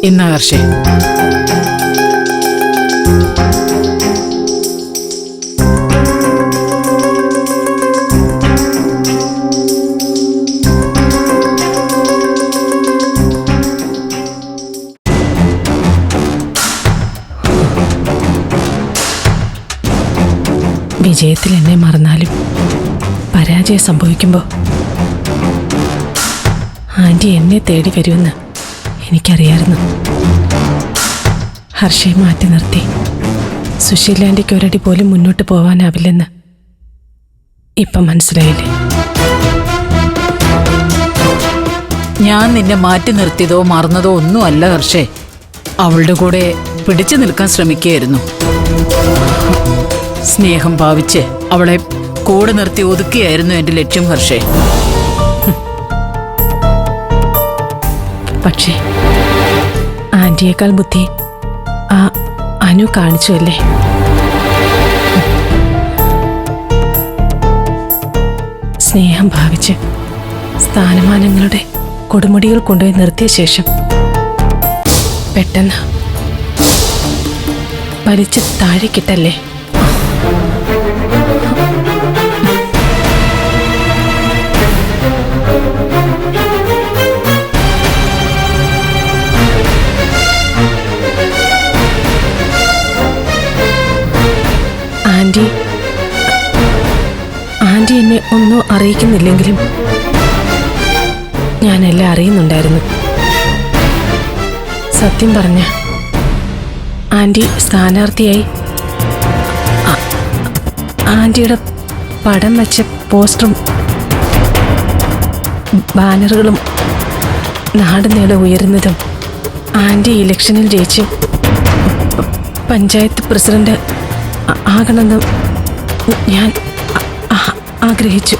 ഇന്നാ ഹർഷേ. വിജയത്തിൽ എന്നെ മറന്നാലും പരാജയം സംഭവിക്കുമ്പോൾ ആൻറ്റി എന്നെ തേടി വരുമെന്ന് എനിക്കറിയായിരുന്നു. ഹർഷയെ മാറ്റി നിർത്തി സുശീലാൻറ്റിക്ക് ഒരടി പോലും മുന്നോട്ട് പോവാനാവില്ലെന്ന് ഇപ്പം മനസ്സിലായില്ലേ? ഞാൻ നിന്നെ മാറ്റി നിർത്തിയതോ മറന്നതോ ഒന്നുമല്ല ഹർഷേ. അവളുടെ കൂടെ പിടിച്ചു നിൽക്കാൻ ശ്രമിക്കുകയായിരുന്നു. സ്നേഹം ഭാവിച്ച് അവളെ കൂടെ നിർത്തി ഒതുക്കിയായിരുന്നു എന്റെ ലക്ഷ്യം ഹർഷേ. പക്ഷേ ആൻറ്റിയേക്കാൾ ബുദ്ധി ആ അനു കാണിച്ചു അല്ലേ? സ്നേഹം ഭാവിച്ച് സ്ഥാനമാനങ്ങളുടെ കൊടുമുടികൾ കൊണ്ടുപോയി നിർത്തിയ ശേഷം പെട്ടെന്ന് വലിച്ച് താഴേക്കിട്ടല്ലേ? ആൻറ്റി എന്നെ ഒന്നും അറിയിക്കുന്നില്ലെങ്കിലും ഞാനെല്ലാം അറിയുന്നുണ്ടായിരുന്നു. സത്യം പറഞ്ഞ ആൻറ്റി സ്ഥാനാർത്ഥിയായി ആൻറ്റിയുടെ പടം വെച്ച പോസ്റ്ററും ബാനറുകളും നാട് നീളെ ഉയരുന്നതും ആൻറ്റി ഇലക്ഷനിൽ ജയിച്ച് പഞ്ചായത്ത് പ്രസിഡന്റ് ആകണമെന്ന് ഞാൻ ആഗ്രഹിച്ചു.